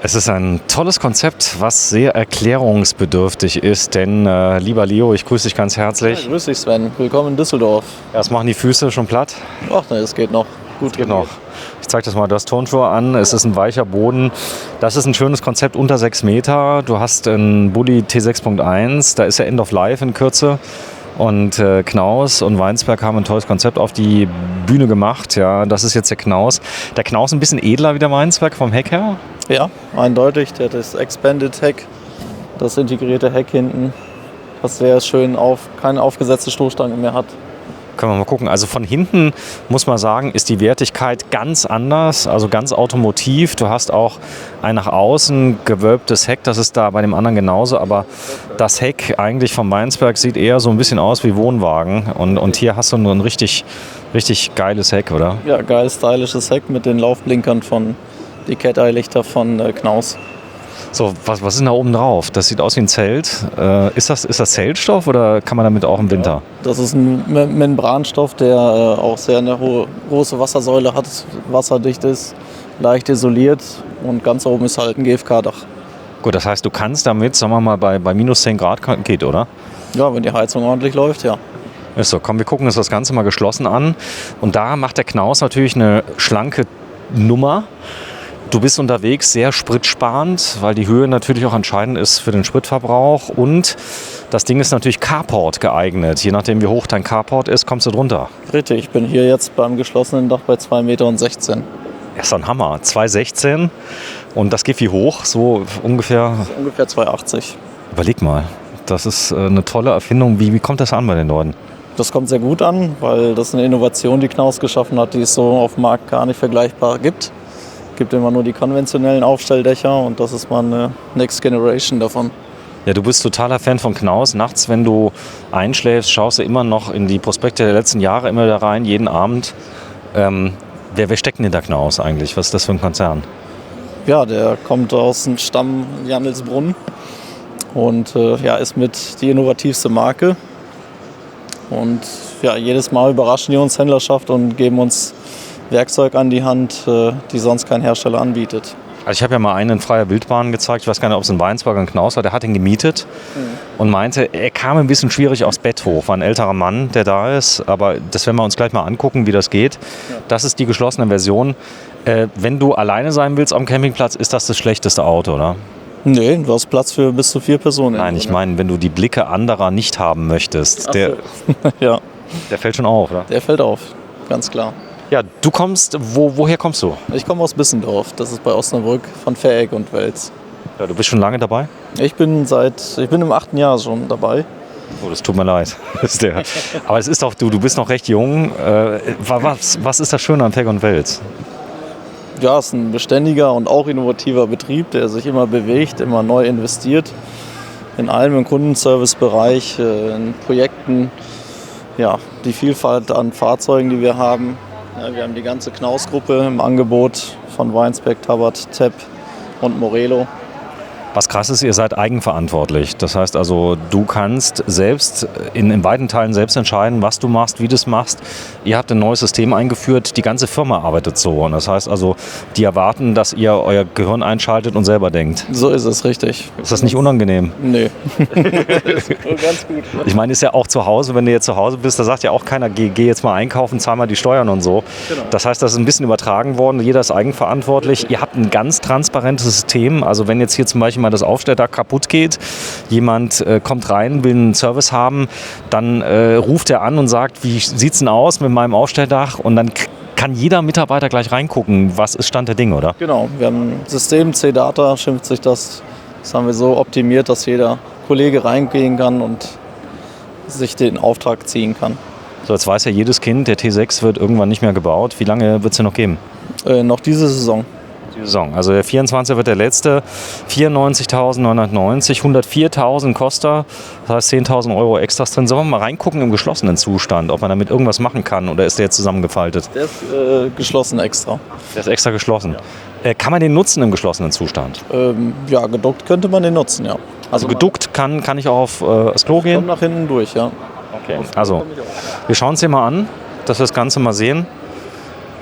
Es ist ein tolles Konzept, was sehr erklärungsbedürftig ist, denn lieber Leo, ich grüße dich ganz herzlich. Ja, grüß dich Sven, willkommen in Düsseldorf. Erst machen die Füße schon platt. Ach ne, es geht noch. Gut geht noch. Ich zeige das mal, das Turnschuhe an, es ist ein weicher Boden. Das ist ein schönes Konzept unter 6 Meter. Du hast einen Bulli T6.1, da ist ja End of Life in Kürze. Und Knaus und Weinsberg haben ein tolles Konzept auf die Bühne gemacht. Ja, das ist jetzt der Knaus. Der Knaus ein bisschen edler wie der Weinsberg vom Heck her. Ja, eindeutig. Der hat das Expanded Heck, das integrierte Heck hinten, was sehr schön keine aufgesetzte Stoßstange mehr hat. Können wir mal gucken. Also von hinten muss man sagen, ist die Wertigkeit ganz anders, also ganz automotiv. Du hast auch ein nach außen gewölbtes Heck, das ist da bei dem anderen genauso, aber das Heck eigentlich vom Weinsberg sieht eher so ein bisschen aus wie Wohnwagen und hier hast du ein richtig geiles Heck, oder? Ja, geil stylisches Heck mit den Laufblinkern von die Cat-Eye-Lichter von Knaus. So, was ist denn da oben drauf? Das sieht aus wie ein Zelt. Ist das Zeltstoff oder kann man damit auch im Winter? Ja, das ist ein Membranstoff, der auch sehr eine große Wassersäule hat, wasserdicht ist, leicht isoliert und ganz oben ist halt ein GFK-Dach. Gut, das heißt, du kannst damit, sagen wir mal, bei minus 10 Grad geht, oder? Ja, wenn die Heizung ordentlich läuft, ja. Ist so, komm, wir gucken uns das Ganze mal geschlossen an. Und da macht der Knaus natürlich eine schlanke Nummer. Du bist unterwegs sehr spritsparend, weil die Höhe natürlich auch entscheidend ist für den Spritverbrauch. Und das Ding ist natürlich Carport geeignet. Je nachdem, wie hoch dein Carport ist, kommst du drunter. Richtig, ich bin hier jetzt beim geschlossenen Dach bei 2,16 Meter. Ja, ist doch ein Hammer. 2,16 und das geht wie hoch? So ungefähr? Ungefähr 2,80. Überleg mal, das ist eine tolle Erfindung. Wie kommt das an bei den Leuten? Das kommt sehr gut an, weil das eine Innovation, die Knaus geschaffen hat, die es so auf dem Markt gar nicht vergleichbar gibt. Es gibt immer nur die konventionellen Aufstelldächer und das ist mal eine Next Generation davon. Ja, du bist totaler Fan von Knaus. Nachts, wenn du einschläfst, schaust du immer noch in die Prospekte der letzten Jahre immer da rein, jeden Abend. Wer steckt denn hinter Knaus eigentlich? Was ist das für ein Konzern? Ja, der kommt aus dem Stamm Jandelsbrunn und ist mit die innovativste Marke. Und ja, jedes Mal überraschen die uns Händlerschaft und geben uns Werkzeug an die Hand, die sonst kein Hersteller anbietet. Also ich habe ja mal einen in freier Wildbahn gezeigt, ich weiß gar nicht, ob es ein Weinsberg oder ein Knaus war, der hat ihn gemietet und meinte, er kam ein bisschen schwierig aufs Bett hoch. War ein älterer Mann, der da ist, aber das werden wir uns gleich mal angucken, wie das geht. Ja. Das ist die geschlossene Version. Wenn du alleine sein willst am Campingplatz, ist das schlechteste Auto, oder? Nee, du hast Platz für bis zu 4 Personen. Nein, ich meine, wenn du die Blicke anderer nicht haben möchtest, ja. Der fällt schon auf, oder? Der fällt auf, ganz klar. Ja, du kommst, woher kommst du? Ich komme aus Bissendorf, das ist bei Osnabrück, von Vieregg und Wels. Ja, du bist schon lange dabei? Ich bin im 8. Jahr schon dabei. Oh, das tut mir leid. Aber es ist doch, du bist noch recht jung. Was ist das Schöne an Vieregg und Wels? Ja, es ist ein beständiger und auch innovativer Betrieb, der sich immer bewegt, immer neu investiert. In allem im Kundenservice-Bereich, in Projekten. Ja, die Vielfalt an Fahrzeugen, die wir haben. Ja, wir haben die ganze Knaus-Gruppe im Angebot von Weinsberg, Tabat, Tepp und Morelo. Was krass ist, ihr seid eigenverantwortlich. Das heißt also, du kannst selbst in weiten Teilen selbst entscheiden, was du machst, wie du es machst. Ihr habt ein neues System eingeführt, die ganze Firma arbeitet so. Und das heißt also, die erwarten, dass ihr euer Gehirn einschaltet und selber denkt. So ist es, richtig. Ist das nicht unangenehm? Nee. Ganz gut. Ich meine, ist ja auch zu Hause, wenn du jetzt zu Hause bist, da sagt ja auch keiner, geh jetzt mal einkaufen, zahl mal die Steuern und so. Genau. Das heißt, das ist ein bisschen übertragen worden, jeder ist eigenverantwortlich. Ihr habt ein ganz transparentes System. Also wenn jetzt hier zum Beispiel mal das Aufstelldach kaputt geht, jemand kommt rein, will einen Service haben, dann ruft er an und sagt, wie sieht es denn aus mit meinem Aufstelldach? Und dann kann jeder Mitarbeiter gleich reingucken, was ist Stand der Dinge, oder? Genau, wir haben ein System, C-Data schimpft sich das. Das haben wir so optimiert, dass jeder Kollege reingehen kann und sich den Auftrag ziehen kann. So, jetzt weiß ja jedes Kind, der T6 wird irgendwann nicht mehr gebaut. Wie lange wird es denn noch geben? Noch diese Saison. Also der 24 wird der letzte, 94.990, 104.000 kostet er, das heißt 10.000 Euro Extras drin. Sollen wir mal reingucken im geschlossenen Zustand, ob man damit irgendwas machen kann oder ist der jetzt zusammengefaltet? Der ist geschlossen extra. Der ist extra geschlossen. Ja. Kann man den nutzen im geschlossenen Zustand? Ja, geduckt könnte man den nutzen, ja. Also geduckt kann ich auch auf das Klo gehen? Kommt nach hinten durch, ja. Okay, also wir schauen es hier mal an, dass wir das Ganze mal sehen.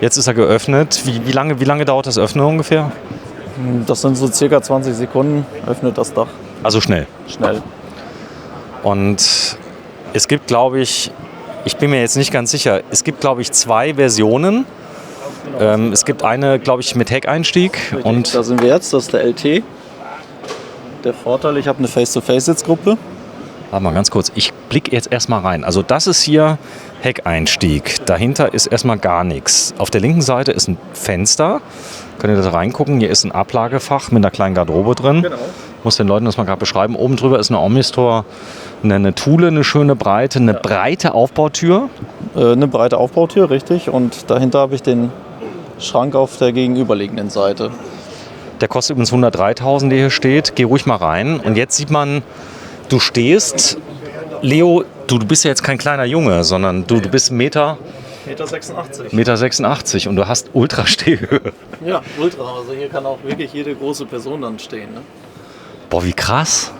Jetzt ist er geöffnet. Wie lange dauert das Öffnen ungefähr? Das sind so circa 20 Sekunden, öffnet das Dach Also schnell. schnell. Und es gibt, glaube ich bin mir jetzt nicht ganz sicher, es gibt, glaube ich, 2 Versionen. Es gibt eine, glaube ich, mit Heckeinstieg. Und Da sind wir jetzt, das ist der LT. Der Vorteil, ich habe eine Face-to-Face-Sitzgruppe. warte mal ganz kurz, ich blicke jetzt erstmal rein. Also das ist hier Heckeinstieg. Dahinter ist erstmal gar nichts. Auf der linken Seite ist ein Fenster. Könnt ihr da reingucken? Hier ist ein Ablagefach mit einer kleinen Garderobe drin. Genau. Muss den Leuten das mal gerade beschreiben. Oben drüber ist eine Omnistor, eine Thule, eine schöne Breite, eine breite Aufbautür. Eine breite Aufbautür, richtig. Und dahinter habe ich den Schrank auf der gegenüberliegenden Seite. Der kostet übrigens 103.000, der hier steht. Geh ruhig mal rein. Und jetzt sieht man, du stehst. Leo, du bist ja jetzt kein kleiner Junge, sondern du bist 1,86 Meter. 1,86 und du hast Ultra-Stehhöhe. Ja, ultra. Also hier kann auch wirklich jede große Person dann stehen. Ne? Boah, wie krass.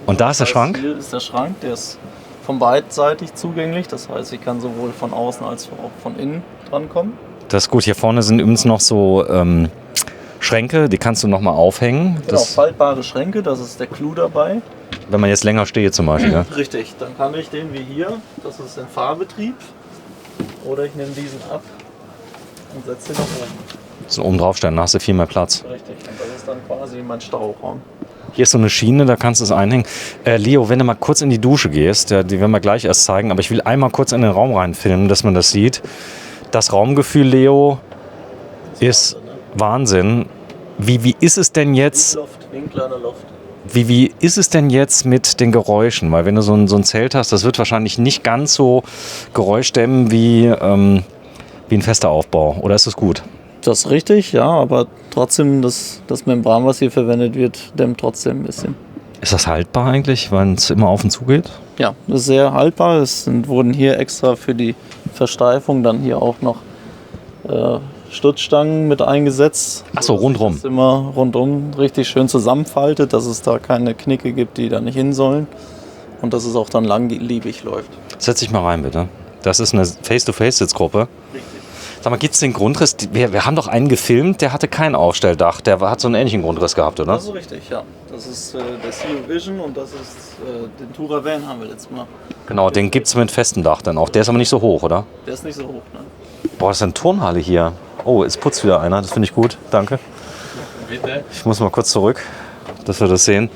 Und da ist der Schrank? Hier ist der Schrank, der ist von beidseitig zugänglich. Das heißt, ich kann sowohl von außen als auch von innen drankommen. Das ist gut. Hier vorne sind übrigens noch so Schränke, die kannst du noch mal aufhängen. Genau, faltbare Schränke, das ist der Clou dabei. Wenn man jetzt länger steht zum Beispiel. Ja. Richtig, dann kann ich den wie hier, das ist ein Fahrbetrieb. Oder ich nehme diesen ab und setze den nach oben. So oben drauf stellen, dann hast du viel mehr Platz. Richtig, und das ist dann quasi mein Stauraum. Hier ist so eine Schiene, da kannst du es einhängen. Leo, wenn du mal kurz in die Dusche gehst, ja, die werden wir gleich erst zeigen, aber ich will einmal kurz in den Raum reinfilmen, dass man das sieht. Das Raumgefühl, Leo, ist Wahnsinn. Wie ist es denn jetzt? Wie ein kleiner Loft. Wie ist es denn jetzt mit den Geräuschen? Weil wenn du so ein Zelt hast, das wird wahrscheinlich nicht ganz so geräuschdämmend wie ein fester Aufbau. Oder ist das gut? Das ist richtig, ja, aber trotzdem, das Membran, was hier verwendet wird, dämmt trotzdem ein bisschen. Ist das haltbar eigentlich, wenn es immer auf und zu geht? Ja, das ist sehr haltbar. Wurden hier extra für die Versteifung dann hier auch noch Stützstangen mit eingesetzt. Ach so, rundrum. Das immer rundum richtig schön zusammenfaltet, dass es da keine Knicke gibt, die da nicht hin sollen. Und dass es auch dann langlebig läuft. Setz dich mal rein, bitte. Das ist eine Face-to-Face-Sitzgruppe. Richtig. Sag mal, gibt es den Grundriss? Wir haben doch einen gefilmt, der hatte kein Aufstelldach. Der hat so einen ähnlichen Grundriss gehabt, oder? Das ist richtig, ja. Das ist der CU Vision und das ist den Tourer Van haben wir letztes Mal. Genau, den gibt es mit festem Dach dann auch. Der ist aber nicht so hoch, oder? Der ist nicht so hoch, ne? Boah, das ist eine Turnhalle hier. Oh, es putzt wieder einer. Das finde ich gut. Danke. Bitte. Ich muss mal kurz zurück, dass wir das sehen.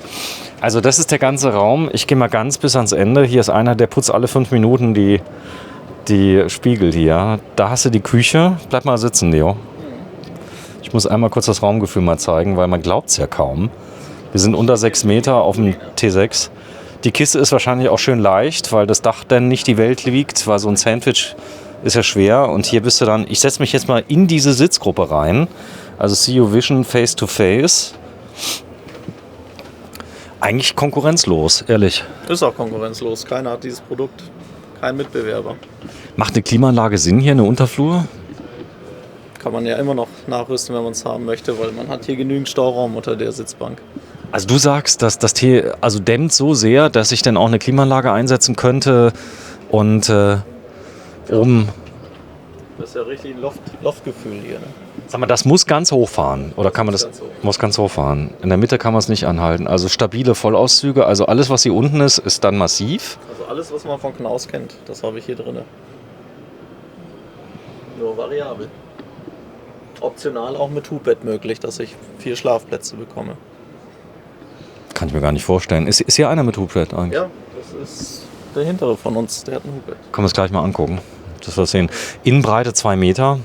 Also das ist der ganze Raum. Ich gehe mal ganz bis ans Ende. Hier ist einer, der putzt alle 5 Minuten die Spiegel hier. Da hast du die Küche. Bleib mal sitzen, Leo. Ich muss einmal kurz das Raumgefühl mal zeigen, weil man glaubt es ja kaum. Wir sind unter 6 Meter auf dem T6. Die Kiste ist wahrscheinlich auch schön leicht, weil das Dach dann nicht die Welt wiegt, weil so ein Sandwich ist ja schwer. Und hier bist du dann, ich setze mich jetzt mal in diese Sitzgruppe rein. Also CU Vision Face to Face. Eigentlich konkurrenzlos, ehrlich. Ist auch konkurrenzlos. Keiner hat dieses Produkt. Kein Mitbewerber. Macht eine Klimaanlage Sinn hier, eine Unterflur? Kann man ja immer noch nachrüsten, wenn man es haben möchte, weil man hat hier genügend Stauraum unter der Sitzbank. Also du sagst, dass das hier also dämmt so sehr, dass ich dann auch eine Klimaanlage einsetzen könnte und oben... Das ist ja richtig ein Loftgefühl hier. Ne? Sag mal, das muss ganz hochfahren, oder kann man das? Muss ganz hochfahren. In der Mitte kann man es nicht anhalten. Also stabile Vollauszüge, also alles, was hier unten ist, ist dann massiv. Also alles, was man von Knaus kennt, das habe ich hier drin. Nur variabel. Optional auch mit Hubbett möglich, dass ich 4 Schlafplätze bekomme. Kann ich mir gar nicht vorstellen. Ist hier einer mit Hubbett eigentlich? Ja, das ist der hintere von uns, der hat ein Hubbett. Können wir es gleich mal angucken, dass wir das sehen. Innenbreite 2 Meter.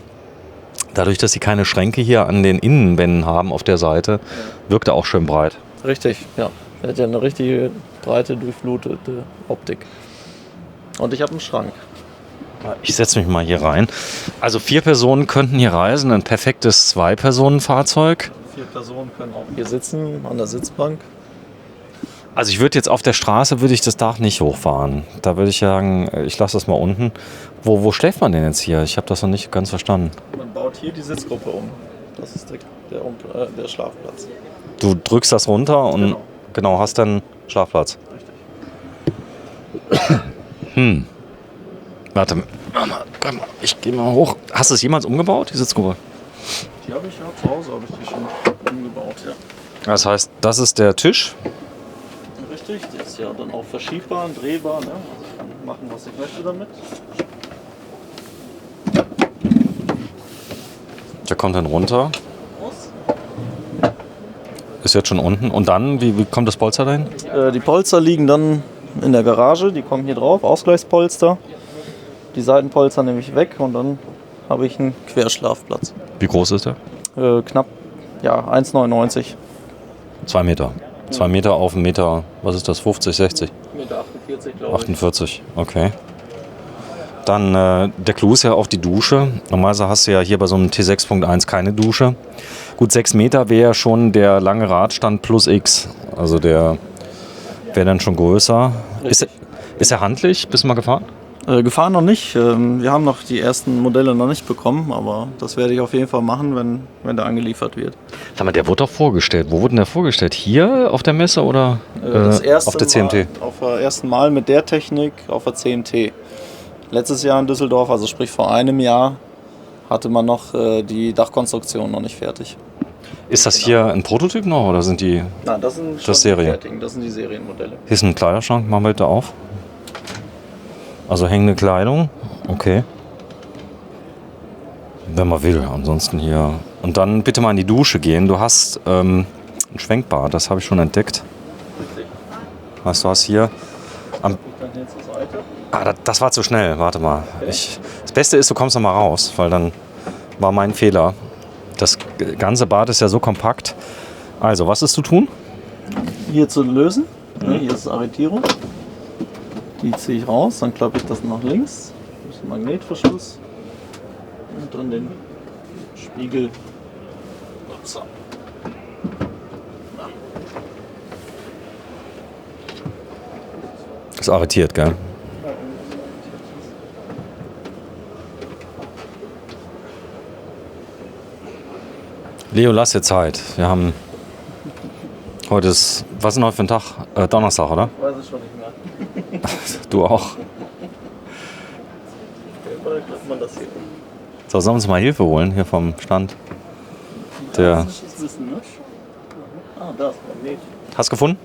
Dadurch, dass sie keine Schränke hier an den Innenwänden haben auf der Seite, wirkt er auch schön breit. Richtig, ja. Er hat ja eine richtige breite, durchflutete Optik. Und ich habe einen Schrank. Ich setze mich mal hier rein. Also 4 Personen könnten hier reisen, ein perfektes 2-Personen-Fahrzeug. 4 Personen können auch hier sitzen, an der Sitzbank. Also ich würde jetzt auf der Straße, würde ich das Dach nicht hochfahren. Da würde ich sagen, ich lasse das mal unten. Wo schläft man denn jetzt hier? Ich habe das noch nicht ganz verstanden. Man baut hier die Sitzgruppe um. Das ist der Schlafplatz. Du drückst das runter und genau hast dann Schlafplatz. Richtig. Warte, ich gehe mal hoch. Hast du es jemals umgebaut, die Sitzgruppe? Die habe ich ja zu Hause, habe ich die schon umgebaut, ja. Das heißt, das ist der Tisch. Richtig, der ist ja dann auch verschiebbar, drehbar, ne? Also ich kann machen, was ich möchte damit. Der kommt dann runter. Aus. Ist jetzt schon unten. Und dann, wie kommt das Polster dahin? Die Polster liegen dann in der Garage, die kommen hier drauf, Ausgleichspolster. Die Seitenpolster nehme ich weg und dann habe ich einen Querschlafplatz. Wie groß ist der? Knapp, ja, 1,99. 2 Meter. 2 Meter auf 1 Meter, was ist das, 50, 60? 1,48 Meter, glaube ich. 48, okay. Dann der Clou ist ja auch die Dusche. Normalerweise hast du ja hier bei so einem T6.1 keine Dusche. Gut, 6 Meter wäre schon der lange Radstand plus X. Also der wäre dann schon größer. Ist er handlich? Bist du mal gefahren? Gefahren noch nicht. Wir haben noch die ersten Modelle noch nicht bekommen, aber das werde ich auf jeden Fall machen, wenn der angeliefert wird. Sag mal, der wurde doch vorgestellt. Wo wurde denn der vorgestellt? Hier auf der Messe oder Das erste auf der CMT? Mal, auf der ersten Mal mit der Technik auf der CMT. Letztes Jahr in Düsseldorf, also sprich vor einem Jahr, hatte man noch die Dachkonstruktion noch nicht fertig. Ist das hier ein Prototyp noch oder sind die... Nein, das sind schon Das Serie. die fertigen, das sind die Serienmodelle. Hier ist ein Kleiderschrank, machen wir da auf. Also hängende Kleidung, okay. Wenn man will, ansonsten hier. Und dann bitte mal in die Dusche gehen. Du hast ein Schwenkbad, das habe ich schon entdeckt. Richtig. Weißt du, hast hier... Dann hier zur Seite. Das war zu schnell, warte mal. Das Beste ist, du kommst noch mal raus, weil dann war mein Fehler. Das ganze Bad ist ja so kompakt. Also, was ist zu tun? Hier zu lösen. Hier ist Arretierung. Die ziehe ich raus, dann klappe ich das nach links. Das ist ein Magnetverschluss. Und dann den Spiegel. So. Ist arretiert, gell? Leo, lass dir Zeit. Wir haben heute ist, was ist denn heute für ein Tag? Donnerstag, oder? Weiß ich schon nicht mehr. Du auch. Auf jeden Fall klappt man das hier. So, sollen wir uns mal Hilfe holen hier vom Stand? Das ist das Wissen, ne? Ah, da ist Magnet. Hast du gefunden?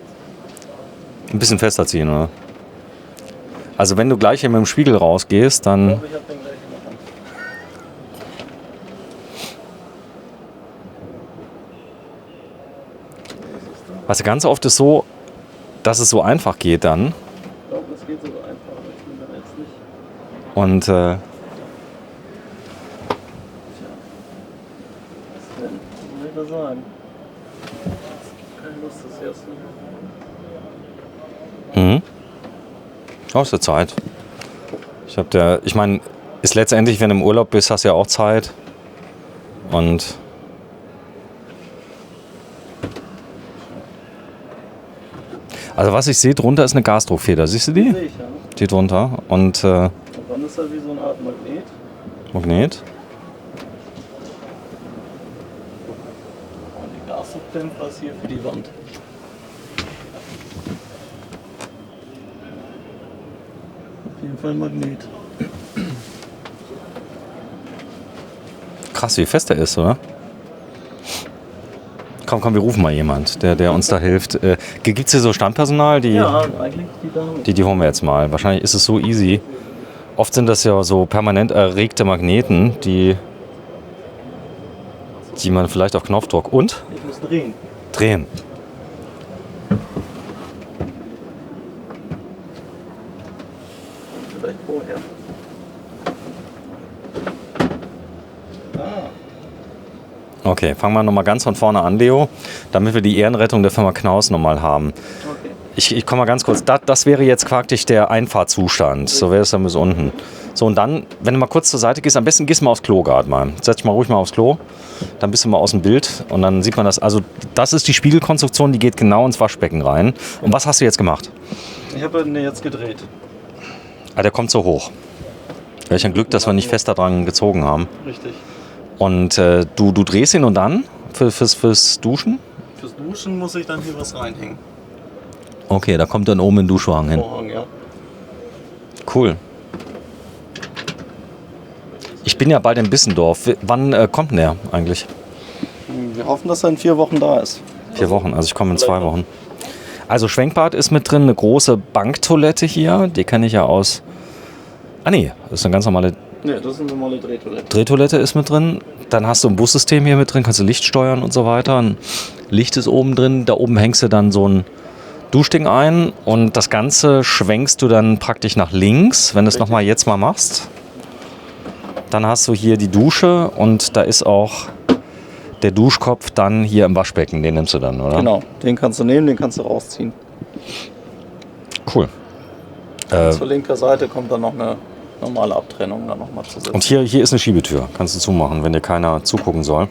Ein bisschen fester ziehen, oder? Also wenn du gleich hier mit dem Spiegel rausgehst, dann... Ich habe den gleich in der Hand. Also ganz oft ist so, dass es so einfach geht dann. Ich glaube, das geht sogar einfach, aber ich bin da jetzt nicht. Und Was soll ich da sagen? Keine Lust, das erste. Aus der Zeit. Ich meine, ist letztendlich, wenn du im Urlaub bist, hast du ja auch Zeit. Und also was ich sehe, drunter ist eine Gasdruckfeder. Siehst du die? Sehe ich, ja. Die drunter. Und Und dann ist er wie so eine Art Magnet. Magnet. Und die Gasdruckdämpfer ist hier für die Wand. Auf jeden Fall ein Magnet. Krass, wie fest der ist, oder? Komm, wir rufen mal jemand, der uns da hilft. Gibt es hier so Standpersonal? Ja, eigentlich die Dame. Die holen wir jetzt mal. Wahrscheinlich ist es so easy. Oft sind das ja so permanent erregte Magneten, die man vielleicht auf Knopfdruck und Ich muss drehen. drehen. Vielleicht vorher. Okay, fangen wir nochmal ganz von vorne an, Leo, damit wir die Ehrenrettung der Firma Knaus nochmal haben. Okay. Ich komme mal ganz kurz. Das wäre jetzt praktisch der Einfahrzustand. So wäre es dann bis unten. So, und dann, wenn du mal kurz zur Seite gehst, am besten gehst du mal aufs Klo gerade mal. Setz dich mal ruhig mal aufs Klo. Dann bist du mal aus dem Bild und dann sieht man das. Also, das ist die Spiegelkonstruktion, die geht genau ins Waschbecken rein. Und was hast du jetzt gemacht? Ich habe ihn jetzt gedreht. Ah, der kommt so hoch. Welch ein Glück, dass wir nicht fest daran gezogen haben. Richtig. Und du drehst ihn und dann fürs Duschen? Fürs Duschen muss ich dann hier was reinhängen. Okay, da kommt dann oben ein Duschvorhang hin. Vorhang, ja. Cool. Ich bin ja bald in Bissendorf. Wann kommt denn der eigentlich? Wir hoffen, dass er in 4 Wochen da ist. 4 Wochen, also ich komme in 2 Wochen. Also Schwenkbad ist mit drin, eine große Banktoilette hier, die kenne ich ja aus... Ah nee, das ist eine ganz normale... Ne, das ist eine normale Drehtoilette. Drehtoilette ist mit drin. Dann hast du ein Bussystem hier mit drin, kannst du Licht steuern und so weiter. Ein Licht ist oben drin, da oben hängst du dann so ein Duschding ein und das Ganze schwenkst du dann praktisch nach links, wenn du es nochmal jetzt mal machst. Dann hast du hier die Dusche und da ist auch der Duschkopf dann hier im Waschbecken, den nimmst du dann, oder? Genau, den kannst du nehmen, den kannst du rausziehen. Cool. Zur linken Seite kommt dann noch eine normale Abtrennung dann nochmal zu setzen. Und hier ist eine Schiebetür, kannst du zumachen, wenn dir keiner zugucken soll.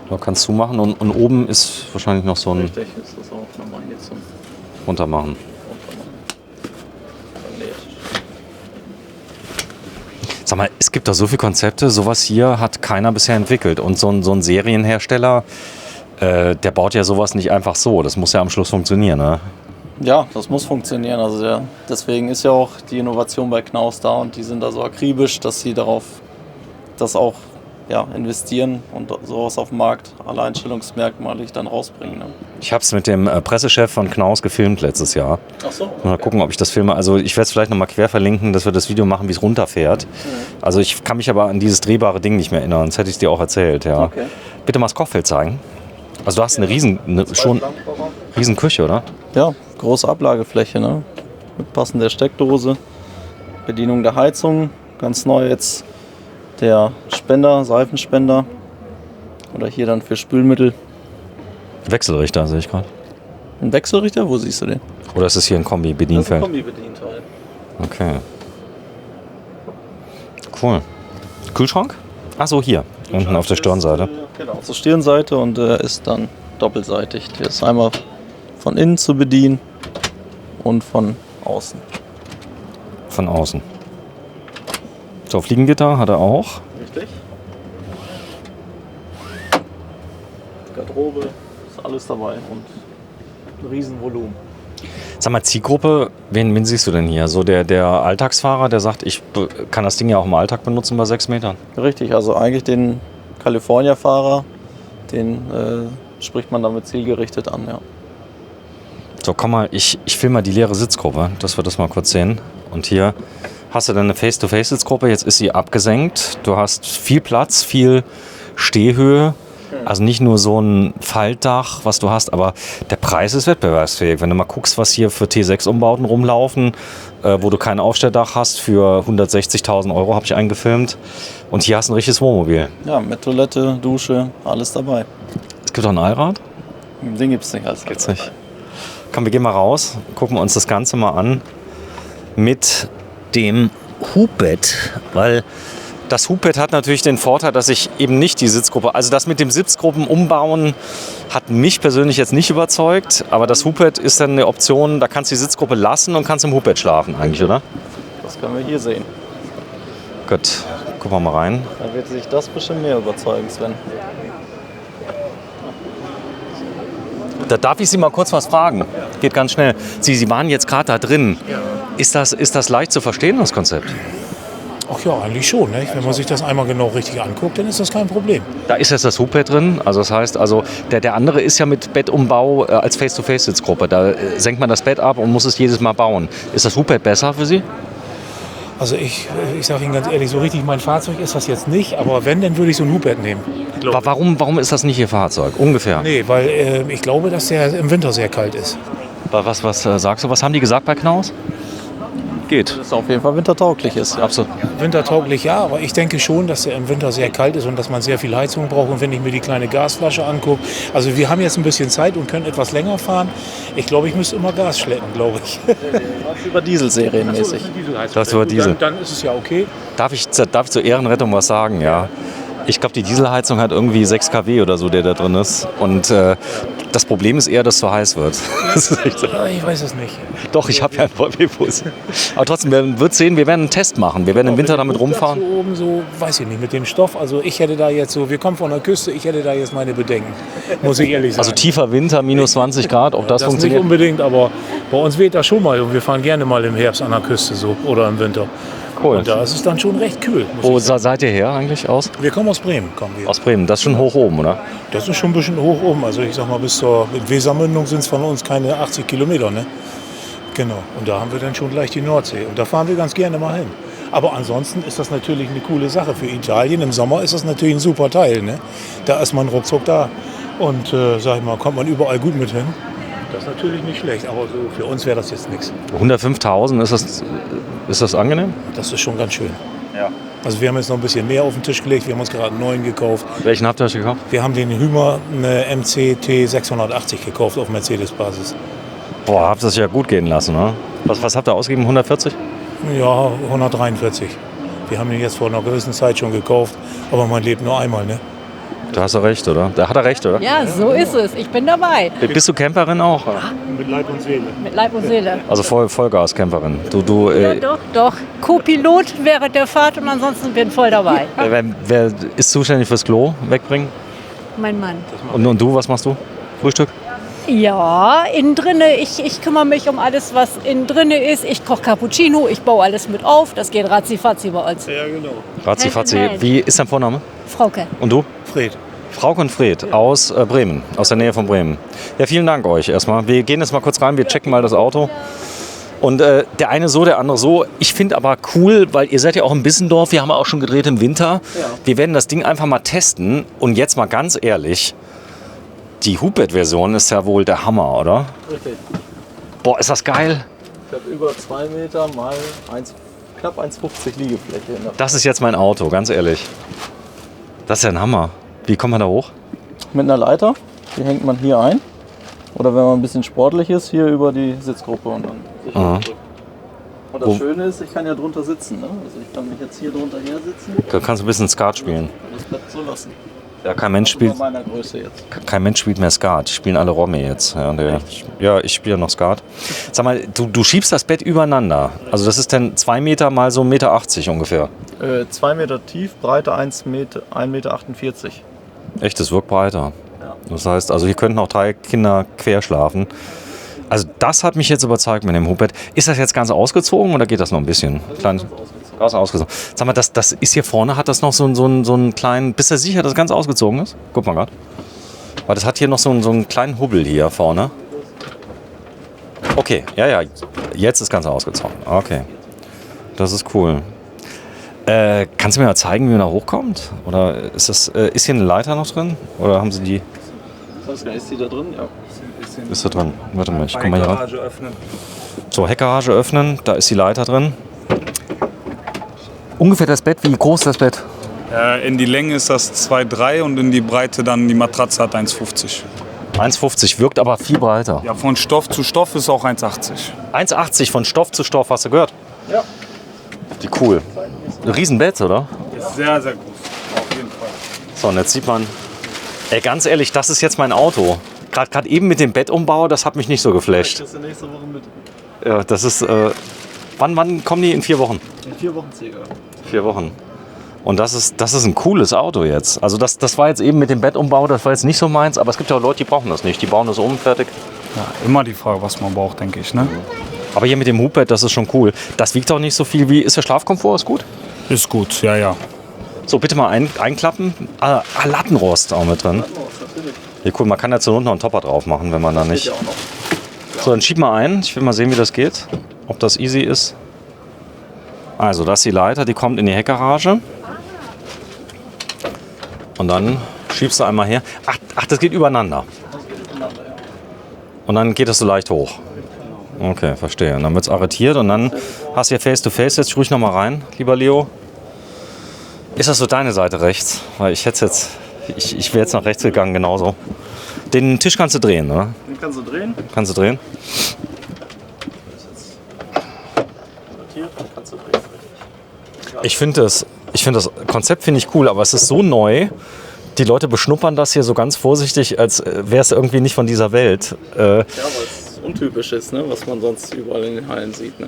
Du kannst zumachen und oben ist wahrscheinlich noch so ein... Richtig, ist das auch nochmal hier zum Runtermachen. Sag mal, es gibt doch so viele Konzepte, sowas hier hat keiner bisher entwickelt. Und so ein Serienhersteller, der baut ja sowas nicht einfach so. Das muss ja am Schluss funktionieren, ne? Ja, das muss funktionieren. Also deswegen ist ja auch die Innovation bei Knaus da und die sind da so akribisch, dass sie darauf das auch investieren und sowas auf dem Markt, alleinstellungsmerkmalig dann rausbringen. Ne? Ich habe es mit dem Pressechef von Knaus gefilmt letztes Jahr. Ach so. Mal gucken, ob ich das filme. Also ich werde es vielleicht nochmal quer verlinken, dass wir das Video machen, wie es runterfährt. Also ich kann mich aber an dieses drehbare Ding nicht mehr erinnern, sonst hätte ich es dir auch erzählt. Ja. Okay. Bitte mal das Kochfeld zeigen. Also du hast eine riesen Küche, oder? Ja, große Ablagefläche, ne? Mit passender Steckdose, Bedienung der Heizung, ganz neu jetzt der Spender, Seifenspender oder hier dann für Spülmittel. Wechselrichter sehe ich gerade. Ein Wechselrichter? Wo siehst du den? Oder ist es hier ein Kombi-Bedienfeld? Das ist ein Kombi-Bedienteil. Okay. Cool. Kühlschrank? Ach so, hier. Unten auf der Stirnseite. Genau, auf der Stirnseite und ist dann doppelseitig. Der ist einmal von innen zu bedienen und von außen. Von außen. So, Fliegengitter hat er auch. Richtig. Garderobe, ist alles dabei und ein Riesenvolumen. Sag mal, Zielgruppe, wen siehst du denn hier? So der Alltagsfahrer, der sagt, ich kann das Ding ja auch im Alltag benutzen bei 6 Metern. Richtig, also eigentlich den California-Fahrer, den spricht man damit zielgerichtet an, ja. So, komm mal, ich filme mal die leere Sitzgruppe, dass wir das mal kurz sehen. Und hier hast du dann eine Face-to-Face-Sitzgruppe, jetzt ist sie abgesenkt. Du hast viel Platz, viel Stehhöhe. Also nicht nur so ein Faltdach, was du hast, aber der Preis ist wettbewerbsfähig. Wenn du mal guckst, was hier für T6-Umbauten rumlaufen, wo du kein Aufstelldach hast, für 160.000 € habe ich eingefilmt. Und hier hast du ein richtiges Wohnmobil. Ja, mit Toilette, Dusche, alles dabei. Es gibt auch ein Allrad? Den gibt es nicht als Gibt's nicht. Komm, wir gehen mal raus, gucken uns das Ganze mal an mit dem Hubbett, weil das Hubbett hat natürlich den Vorteil, dass ich eben nicht die Sitzgruppe, also das mit dem Sitzgruppen umbauen hat mich persönlich jetzt nicht überzeugt, aber das Hubbett ist dann eine Option, da kannst du die Sitzgruppe lassen und kannst im Hubbett schlafen eigentlich, oder? Das können wir hier sehen. Gut, gucken wir mal rein. Da wird sich das bestimmt mehr überzeugen, Sven. Da darf ich Sie mal kurz was fragen. Geht ganz schnell. Sie waren jetzt gerade da drin. Ist das leicht zu verstehen, das Konzept? Ach ja, eigentlich schon. Ne? Wenn man sich das einmal genau richtig anguckt, dann ist das kein Problem. Da ist jetzt das Hubbett drin. Also das heißt, der andere ist ja mit Bettumbau als Face-to-Face-Sitzgruppe. Da senkt man das Bett ab und muss es jedes Mal bauen. Ist das Hubbett besser für Sie? Also ich sage Ihnen ganz ehrlich, so richtig mein Fahrzeug ist das jetzt nicht. Aber wenn, dann würde ich so ein Hubbett nehmen. Warum ist das nicht Ihr Fahrzeug? Ungefähr. Nee, weil ich glaube, dass der im Winter sehr kalt ist. Was sagst du? Was haben die gesagt bei Knaus? Geht. Dass es auf jeden Fall wintertauglich ist. Ja. Absolut. Wintertauglich ja, aber ich denke schon, dass der im Winter sehr kalt ist und dass man sehr viel Heizung braucht. Und wenn ich mir die kleine Gasflasche angucke, also wir haben jetzt ein bisschen Zeit und können etwas länger fahren. Ich glaube, ich müsste immer Gas schleppen, glaube ich. Über Diesel serienmäßig. Das über Diesel. Dann ist es ja okay. Darf ich zur Ehrenrettung was sagen? Ja. Ich glaube, die Dieselheizung hat irgendwie 6 kW oder so, der da drin ist. Und das Problem ist eher, dass es zu heiß wird. Das ist echt so. Ja, ich weiß es nicht. Doch, ich habe ja einen VW-Bus. Aber trotzdem, wir werden einen Test machen. Wir werden im Winter damit rumfahren. So oben so, weiß ich nicht, mit dem Stoff. Also ich hätte da jetzt so, wir kommen von der Küste, ich hätte da jetzt meine Bedenken. Muss ich ehrlich sagen. Also tiefer Winter, minus 20 Grad, auch das das funktioniert. nicht unbedingt, aber Bei uns weht das schon mal und wir fahren gerne mal im Herbst an der Küste so oder im Winter. Cool. Und da ist es dann schon recht kühl. Wo seid ihr her eigentlich aus? Wir kommen aus Bremen. Aus Bremen, das ist schon hoch oben, oder? Das ist schon ein bisschen hoch oben. Also ich sag mal, bis zur Wesermündung sind es von uns keine 80 Kilometer. Ne? Genau. Und da haben wir dann schon gleich die Nordsee. Und da fahren wir ganz gerne mal hin. Aber ansonsten ist das natürlich eine coole Sache für Italien. Im Sommer ist das natürlich ein super Teil. Ne? Da ist man ruckzuck da. Und sag ich mal, kommt man überall gut mit hin. Das ist natürlich nicht schlecht, aber so für uns wäre das jetzt nichts. 105.000, ist das angenehm? Das ist schon ganz schön. Ja. Also wir haben jetzt noch ein bisschen mehr auf den Tisch gelegt. Wir haben uns gerade einen neuen gekauft. Welchen habt ihr euch gekauft? Wir haben den Hymer, eine MCT 680 gekauft auf Mercedes-Basis. Boah, habt ihr es ja gut gehen lassen, ne? Was habt ihr ausgegeben? 140? Ja, 143. Wir haben den jetzt vor einer gewissen Zeit schon gekauft, aber man lebt nur einmal, ne? Da hast du recht, oder? Da hat er recht, oder? Ja, so ist es. Ich bin dabei. Bist du Camperin auch? Mit Leib und Seele. Mit Leib und Seele. Also Vollgas-Camperin. Ja, doch. Co-Pilot während der Fahrt und ansonsten bin voll dabei. Wer ist zuständig fürs Klo wegbringen? Mein Mann. Und du, was machst du? Frühstück? Ja, innen drinne. Ich kümmere mich um alles, was innen drinne ist. Ich koche Cappuccino, ich baue alles mit auf. Das geht ratzi-fatzi bei uns. Ja, genau. Ratzi-fatzi. Hand in Hand. Wie ist dein Vorname? Frauke. Und du? Fred. Frauke und Fred aus Bremen, aus der Nähe von Bremen. Ja, vielen Dank euch erstmal. Wir gehen jetzt mal kurz rein, wir checken mal das Auto. Und der eine so, der andere so. Ich finde aber cool, weil ihr seid ja auch in Bissendorf, wir haben auch schon gedreht im Winter. Ja. Wir werden das Ding einfach mal testen. Und jetzt mal ganz ehrlich, die Hubert-Version ist ja wohl der Hammer, oder? Richtig. Boah, ist das geil. Ich habe über 2 Meter mal knapp 1,50 Liegefläche. Das ist jetzt mein Auto, ganz ehrlich. Das ist ja ein Hammer. Wie kommt man da hoch? Mit einer Leiter, die hängt man hier ein. Oder wenn man ein bisschen sportlich ist, hier über die Sitzgruppe und dann sich drücken. Und das Schöne ist, ich kann ja drunter sitzen. Ne? Also ich kann mich jetzt hier drunter her sitzen. Da kannst du ein bisschen Skat spielen. Das Bett so lassen. Ja, kein Mensch spielt. Meiner Größe jetzt. Kein Mensch spielt mehr Skat. Die spielen alle Romy jetzt. Ja, ich spiele noch Skat. Sag mal, du schiebst das Bett übereinander. Also das ist dann 2 Meter mal so 1,80 Meter ungefähr. 2 Meter tief, Breite 1,48 Meter. Echt, das wirkt breiter. Ja. Das heißt, also hier könnten auch 3 Kinder quer schlafen. Also das hat mich jetzt überzeugt mit dem Hubbett. Ist das jetzt ganz ausgezogen oder geht das noch ein bisschen? Ganz ausgezogen. Sag mal, das ist hier vorne, hat das noch so einen kleinen... Bist du sicher, dass das ganz ausgezogen ist? Guck mal gerade. Weil das hat hier noch so einen kleinen Hubbel hier vorne. Okay, ja, jetzt ist ganz ausgezogen. Okay, das ist cool. Kannst du mir mal zeigen, wie man da hochkommt? Oder ist hier eine Leiter noch drin? Oder haben sie die... Ist die da drin? Ja. Ist da drin. Warte mal, ich komm mal hier ran. So, Heckgarage öffnen, da ist die Leiter drin. Ungefähr das Bett, wie groß ist das Bett? In die Länge ist das 2,3 und in die Breite dann die Matratze hat 1,50. 1,50, wirkt aber viel breiter. Ja, von Stoff zu Stoff ist auch 1,80. 1,80 von Stoff zu Stoff, hast du gehört? Ja. Wie cool. Ein Riesenbett, oder? Ist sehr, sehr groß. Auf jeden Fall. So, und jetzt sieht man, ey, ganz ehrlich, das ist jetzt mein Auto. Gerade eben mit dem Bettumbau, das hat mich nicht so geflasht. Das ist nächste Woche mit. Ja, das ist, wann kommen die? In 4 Wochen? In 4 Wochen circa. 4 Wochen. Und das ist ein cooles Auto jetzt. Also das war jetzt eben mit dem Bettumbau, das war jetzt nicht so meins, aber es gibt ja auch Leute, die brauchen das nicht. Die bauen das um, fertig. Ja, immer die Frage, was man braucht, denke ich. Ne? Aber hier mit dem Hubbett, das ist schon cool. Das wiegt auch nicht so viel wie... Ist der Schlafkomfort ist gut? Ist gut, ja. So, bitte mal einklappen. Lattenrost auch mit drin. Ja, cool, man kann jetzt so unten noch einen Topper drauf machen, wenn man da nicht... So, dann schieb mal ein. Ich will mal sehen, wie das geht. Ob das easy ist. Also, das ist die Leiter, die kommt in die Heckgarage. Und dann schiebst du einmal her. Ach, das geht übereinander. Und dann geht das so leicht hoch. Okay, verstehe. Und dann wird es arretiert und dann hast du hier Face-to-Face. Jetzt ruhig noch mal rein, lieber Leo. Ist das so deine Seite rechts? Weil ich wäre jetzt nach rechts gegangen, genauso. Den Tisch kannst du drehen, oder? Den kannst du drehen. Kannst du drehen? Ich finde das Konzept finde ich cool, aber es ist so neu. Die Leute beschnuppern das hier so ganz vorsichtig, als wäre es irgendwie nicht von dieser Welt. Ja, weil es untypisch ist, ne? Was man sonst überall in den Hallen sieht. Ne?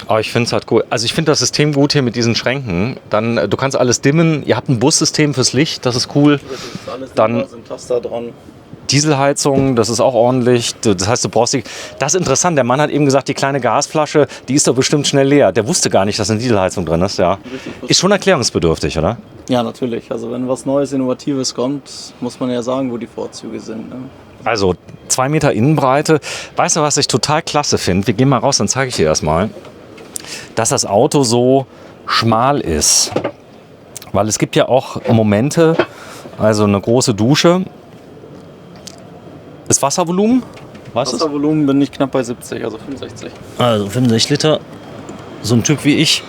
Aber ich finde es halt cool. Also ich finde das System gut hier mit diesen Schränken. Dann, du kannst alles dimmen. Ihr habt ein Bussystem fürs Licht, das ist cool. Das ist alles dann da sind Taster dran. Dieselheizung, das ist auch ordentlich. Das heißt, du brauchst das ist interessant. Der Mann hat eben gesagt, die kleine Gasflasche, die ist doch bestimmt schnell leer. Der wusste gar nicht, dass eine Dieselheizung drin ist. Ja. Ist schon erklärungsbedürftig, oder? Ja, natürlich. Also wenn was Neues, Innovatives kommt, muss man ja sagen, wo die Vorzüge sind. Ne? Also 2 Meter Innenbreite. Weißt du, was ich total klasse finde? Wir gehen mal raus, dann zeige ich dir das mal. Dass das Auto so schmal ist. Weil es gibt ja auch Momente, also eine große Dusche. Das Wasservolumen? Weißt du? Wasservolumen bin ich knapp bei 70, also 65. Also 65 Liter. So ein Typ wie ich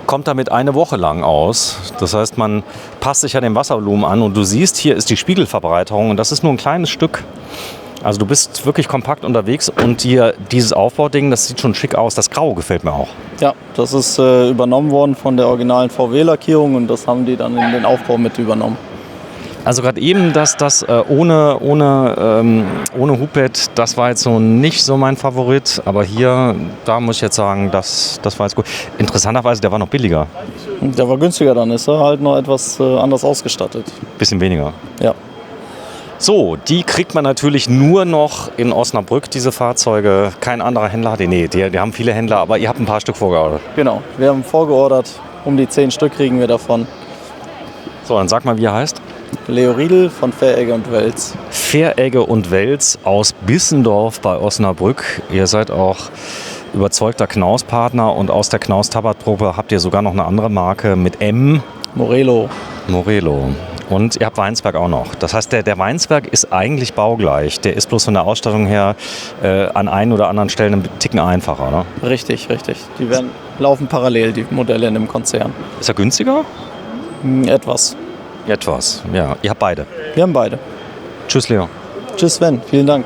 kommt damit eine Woche lang aus. Das heißt, man passt sich ja dem Wasservolumen an und du siehst, hier ist die Spiegelverbreiterung und das ist nur ein kleines Stück. Also du bist wirklich kompakt unterwegs und hier dieses Aufbauding, das sieht schon schick aus. Das Grau gefällt mir auch. Ja, das ist übernommen worden von der originalen VW-Lackierung und das haben die dann in den Aufbau mit übernommen. Also gerade eben, dass das ohne Hubbett, das war jetzt so nicht so mein Favorit. Aber hier, da muss ich jetzt sagen, das war jetzt gut. Interessanterweise, der war noch billiger. Der war günstiger, dann ist er halt noch etwas anders ausgestattet. Bisschen weniger. Ja. So, die kriegt man natürlich nur noch in Osnabrück, diese Fahrzeuge. Kein anderer Händler hat die. Nee, die haben viele Händler, aber ihr habt ein paar Stück vorgeordert. Genau, wir haben vorgeordert. Um die 10 Stück kriegen wir davon. So, dann sag mal, wie er heißt. Leo Riedel von Fähregge und Wels. Fähregge und Wels aus Bissendorf bei Osnabrück. Ihr seid auch überzeugter Knaus-Partner und aus der Knaus-Tabat-Gruppe habt ihr sogar noch eine andere Marke mit M. Morelo. Und ihr habt Weinsberg auch noch. Das heißt, der Weinsberg ist eigentlich baugleich. Der ist bloß von der Ausstattung her an einen oder anderen Stellen ein Ticken einfacher, oder? Richtig. Die laufen parallel, die Modelle in dem Konzern. Ist er günstiger? Etwas. Etwas, ja. Ihr habt beide. Wir haben beide. Tschüss, Leo. Tschüss, Sven. Vielen Dank.